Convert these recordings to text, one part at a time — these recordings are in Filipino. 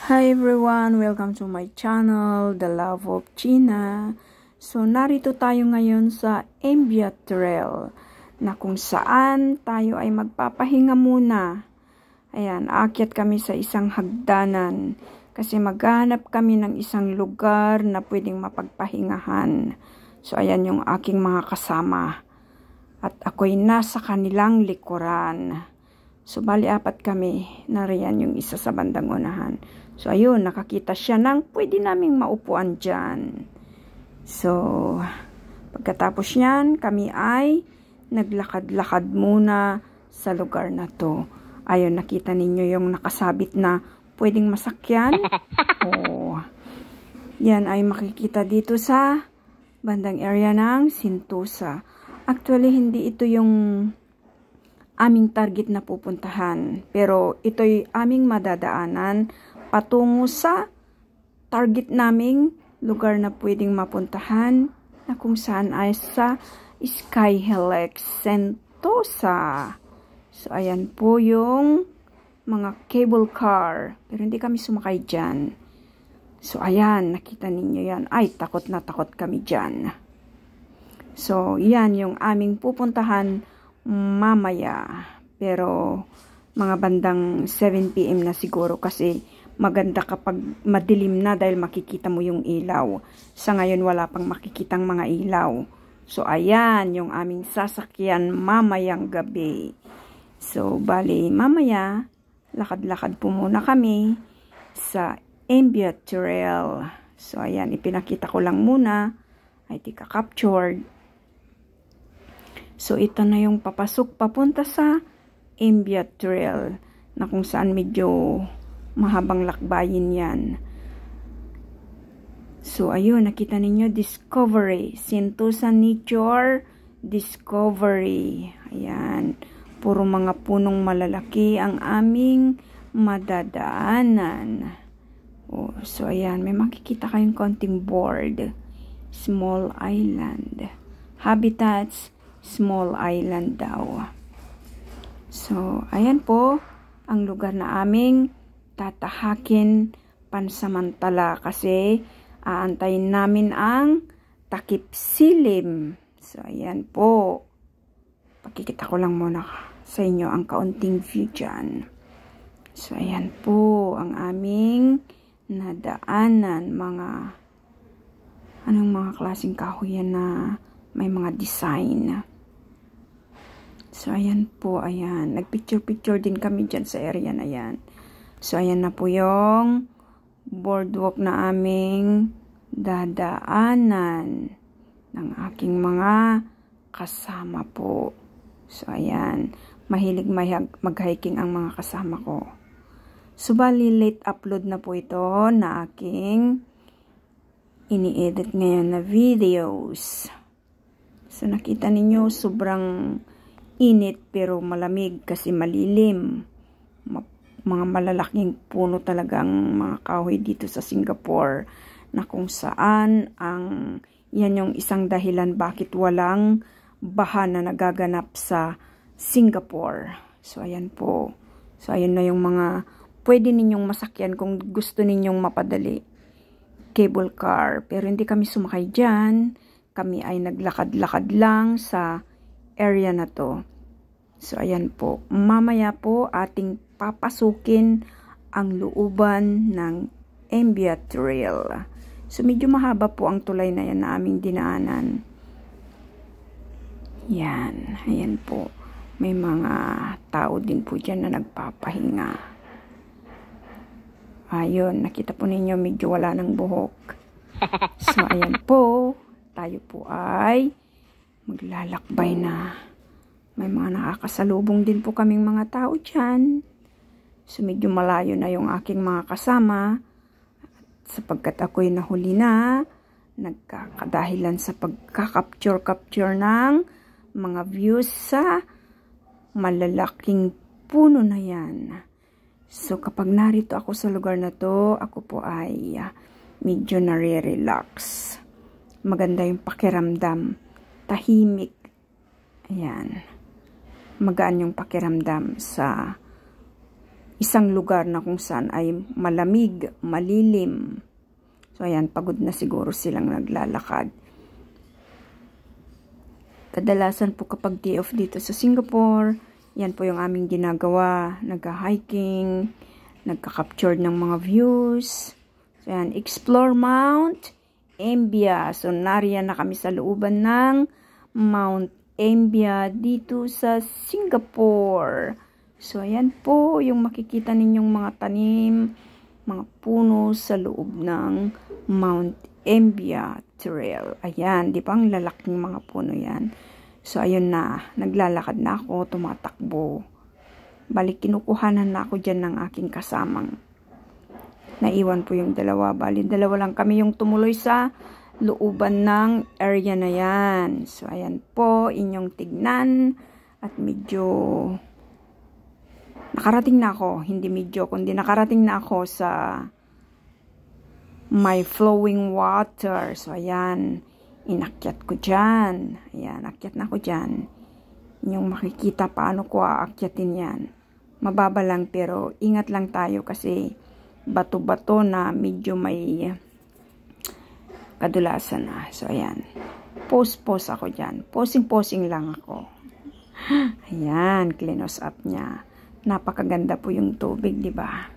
Hi everyone! Welcome to my channel, The Love of Gina. So, narito tayo ngayon sa Embia Trail na kung saan tayo ay magpapahinga muna. Ayan, aakyat kami sa isang hagdanan kasi maghanap kami ng isang lugar na pwedeng mapagpahingahan. So, ayan yung aking mga kasama. At ako'y nasa kanilang likuran. So, bali apat kami. Nariyan yung isa sa bandang unahan. So, ayun, nakakita siya ng pwede naming maupuan dyan. So, pagkatapos niyan, kami ay naglakad-lakad muna sa lugar na to. Ayun, nakita ninyo yung nakasabit na pwedeng masakyan. Oh, yan ay makikita dito sa bandang area ng Sentosa. Actually, hindi ito yung aming target na pupuntahan. Pero ito'y aming madadaanan patungo sa target naming lugar na pwedeng mapuntahan na kung saan ay sa Sky Helix Sentosa. So, ayan po yung mga cable car. Pero hindi kami sumakay dyan. So, ayan, nakita ninyo yan. Ay, takot na takot kami dyan. So, yan yung aming pupuntahan mamaya. Pero, mga bandang 7 PM na siguro kasi maganda kapag madilim na dahil makikita mo yung ilaw. Sa ngayon wala pang makikitang mga ilaw. So ayan yung aming sasakyan mamayang gabi. So bali mamaya lakad-lakad po muna kami sa Embia Trail. So ayan ipinakita ko lang muna. Ay tika captured. So ito na yung papasok papunta sa Embia Trail na kung saan medyo mahabang lakbayin yan. So, ayun, nakita ninyo, Discovery. Sentosa Nature Discovery. Ayan. Puro mga punong malalaki ang aming madadaanan. Oh, so, ayan, may makikita kayong konting board. Small Island. Habitats, Small Island daw. So, ayan po ang lugar na aming tatahakin pansamantala kasi aantayin namin ang takip silim. So, ayan po. Pakikita ko lang muna sa inyo ang kaunting view dyan. So, ayan po ang aming nadaanan. Anong mga klaseng kahoy yan na may mga design. So, ayan po, ayan. Nagpicture-picture din kami dyan sa area na yan. So, ayan na po yung boardwalk na aming dadaanan ng aking mga kasama po. So, ayan. Mahilig mag-hiking ang mga kasama ko. So, bali late upload na po ito na aking ini-edit ngayon na videos. So, nakita ninyo sobrang init pero malamig kasi malilim. Mga malalaking puno talagang mga kahoy dito sa Singapore na kung saan yan yung isang dahilan bakit walang baha na nagaganap sa Singapore. So, ayan po. So, ayan na yung mga pwede ninyong masakyan kung gusto ninyong mapadali. Cable car. Pero hindi kami sumakay dyan. Kami ay naglakad-lakad lang sa area na to. So, ayan po. Mamaya po ating papasukin ang looban ng Embia Trail. So, medyo mahaba po ang tulay na yan na aming dinaanan. Yan. Ayan po. May mga tao din po dyan na nagpapahinga. Ayun. Nakita po ninyo medyo wala ng buhok. So, ayan po. Tayo po ay maglalakbay na. May mga nakakasalubong din po kaming mga tao dyan. So, medyo malayo na yung aking mga kasama. Sapagkat ako'y nahuli na, nagkakadahilan sa pagka-capture ng mga views sa malalaking puno na yan. So, kapag narito ako sa lugar na to, ako po ay medyo nare-relax. Maganda yung pakiramdam. Tahimik. Ayan. Magaan yung pakiramdam sa isang lugar na kung saan ay malamig, malilim. So ayan, pagod na siguro silang naglalakad. Kadalasan po kapag day off dito sa Singapore, yan po yung aming ginagawa. Nagka-hiking, nagka-capture ng mga views. So ayan, explore Mount Embia. So nariyan na kami sa looban ng Mount Embia dito sa Singapore. So, ayan po yung makikita ninyong mga tanim, mga puno sa loob ng Mount Embia Trail. Ayan, di ba ang lalaking mga puno yan? So, ayun na. Naglalakad na ako, tumatakbo. Balik, kinukuhanan na ako dyan ng aking kasamang. Naiwan po yung dalawa. Bali, dalawa lang kami yung tumuloy sa looban ng area na yan. So, ayan po, inyong tignan. At medyo nakarating na ako, hindi medyo, kundi nakarating na ako sa may flowing water. So, ayan, inakyat ko dyan. Ayan, akyat na ako dyan. Yung makikita paano ko aakyatin yan. Mababa lang, pero ingat lang tayo kasi bato-bato na medyo may kadulasan na. So, ayan. Pose-pose ako dyan. Posing-posing lang ako. Ayan, cleanse up niya. Napakaganda po yung tubig, di ba?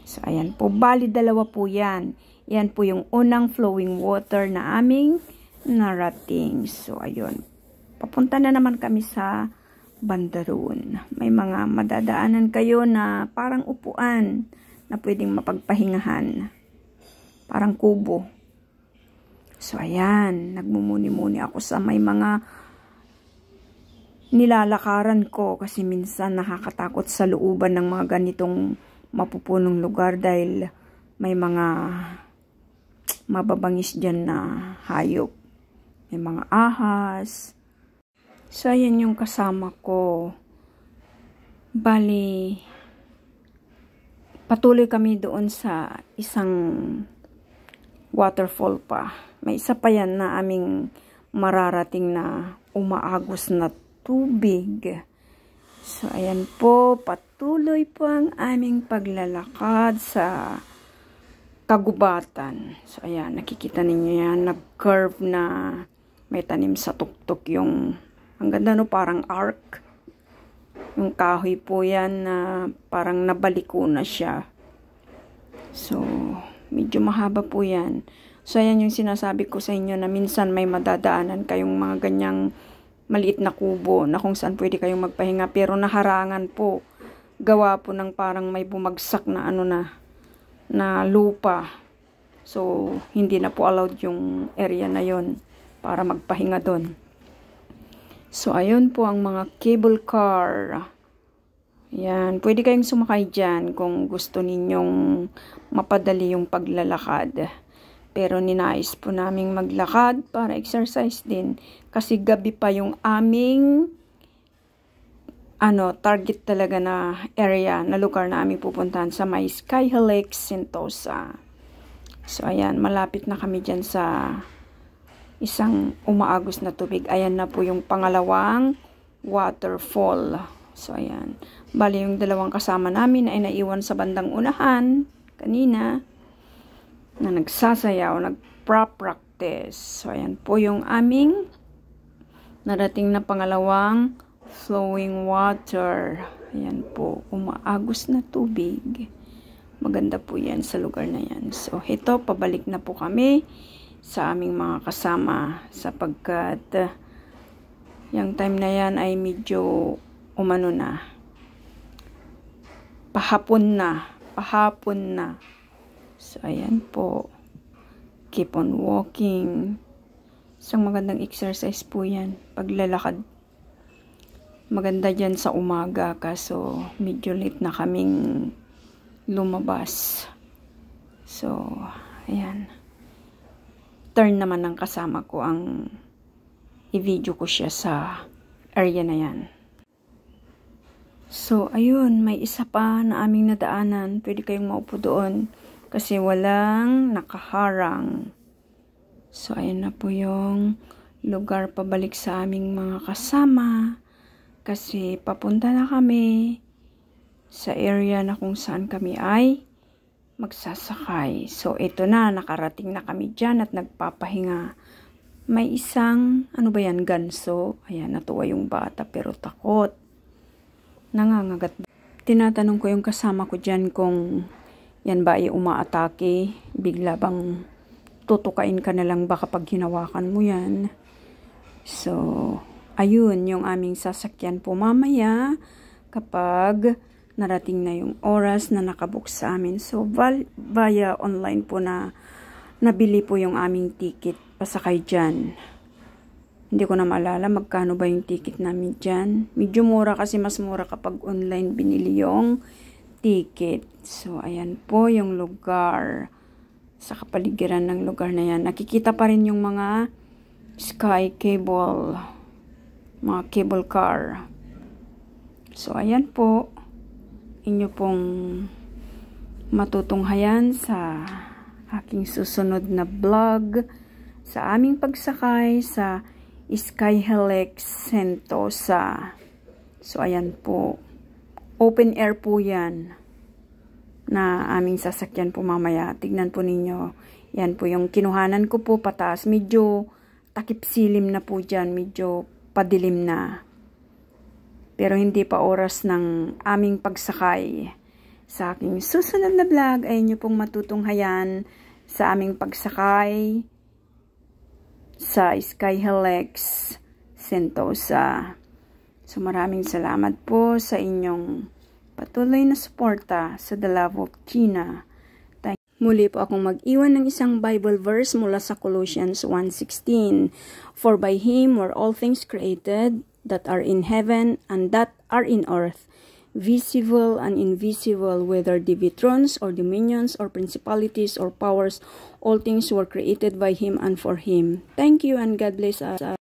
So, ayan po. Bali, dalawa po yan. Yan po yung unang flowing water na aming narating. So, ayun. Papunta na naman kami sa banda roon. May mga madadaanan kayo na parang upuan na pwedeng mapagpahingahan. Parang kubo. So, ayan. Nagmumuni-muni ako sa may mga nilalakaran ko kasi minsan nakakatakot sa looban ng mga ganitong mapupunong lugar dahil may mga mababangis dyan na hayop. May mga ahas. So, ayan yung kasama ko. Bali, patuloy kami doon sa isang waterfall pa. May isa pa yan na aming mararating na umaagos na tubig. So, ayan po, patuloy po ang aming paglalakad sa kagubatan. So, ayan, nakikita ninyo yan, nag-curve na may tanim sa tuktok yung, ang ganda no, parang arc. Yung kahoy po yan na parang nabaliko na siya. So, medyo mahaba po yan. So, ayan yung sinasabi ko sa inyo na minsan may madadaanan kayong mga ganyang maliit na kubo na kung saan pwede kayong magpahinga pero naharangan po. Gawa po ng parang may bumagsak na ano na lupa. So, hindi na po allowed yung area na yon para magpahinga doon. So, ayun po ang mga cable car. Yan, pwede kayong sumakay dyan kung gusto ninyong mapadali yung paglalakad. Pero ninais po naming maglakad para exercise din. Kasi gabi pa yung aming target talaga na area, na lugar na aming pupuntahan sa may Sky-Hill Lake, Sentosa. So, ayan, malapit na kami dyan sa isang umaagos na tubig. Ayan na po yung pangalawang waterfall. So, ayan. Bali, yung dalawang kasama namin ay naiwan sa bandang unahan kanina na nagsasayaw, nagpa-practice. So, ayan po yung aming narating na pangalawang flowing water. Ayan po, umaagos na tubig. Maganda po yan sa lugar na yan. So, ito, pabalik na po kami sa aming mga kasama sapagkat yung time na yan ay medyo umano na. Pahapon na. So, ayan po. Keep on walking. Isang magandang exercise po yan. Paglalakad. Maganda dyan sa umaga. Kaso, medyo late na kaming lumabas. So, ayan. Turn naman ng kasama ko ang i-video ko siya sa area na yan. So, ayun. May isa pa na aming nadaanan. Pwede kayong maupo doon. Kasi walang nakaharang. So, ayan na po yung lugar pabalik sa aming mga kasama. Kasi papunta na kami sa area na kung saan kami ay magsasakay. So, ito na, nakarating na kami dyan at nagpapahinga. May isang, ano ba yan, ganso. Ayan, natuwa yung bata pero takot. Nangangagat. Tinatanong ko yung kasama ko dyan kung yan ba ay umaatake. Bigla bang tutukain ka na lang ba kapag hinawakan mo yan. So, ayun, yung aming sasakyan po mamaya kapag narating na yung oras na nakabook sa amin. So, via online po na nabili po yung aming ticket pasakay dyan. Hindi ko na maalala magkano ba yung ticket namin dyan. Medyo mura kasi mas mura kapag online binili yung ticket. So, ayan po yung lugar. Sa kapaligiran ng lugar na yan. Nakikita pa rin yung mga sky cable. Mga cable car. So, ayan po. Inyo pong matutunghayan sa aking susunod na vlog sa aming pagsakay sa Sky Helix Sentosa. So, ayan po. Open air po yan na aming sasakyan po mamaya. Tignan po ninyo. Yan po yung kinuhanan ko po pataas. Medyo takip silim na po dyan. Medyo padilim na. Pero hindi pa oras ng aming pagsakay. Sa aking susunod na vlog ay inyo pong matutunghayan sa aming pagsakay sa Sky Helix Sentosa. So maraming salamat po sa inyong patuloy na suporta sa The Love of Gina. Muli po akong mag-iwan ng isang Bible verse mula sa Colossians 1:16. For by Him were all things created that are in heaven and that are in earth, visible and invisible, whether they be thrones or dominions or principalities or powers, all things were created by Him and for Him. Thank you and God bless us.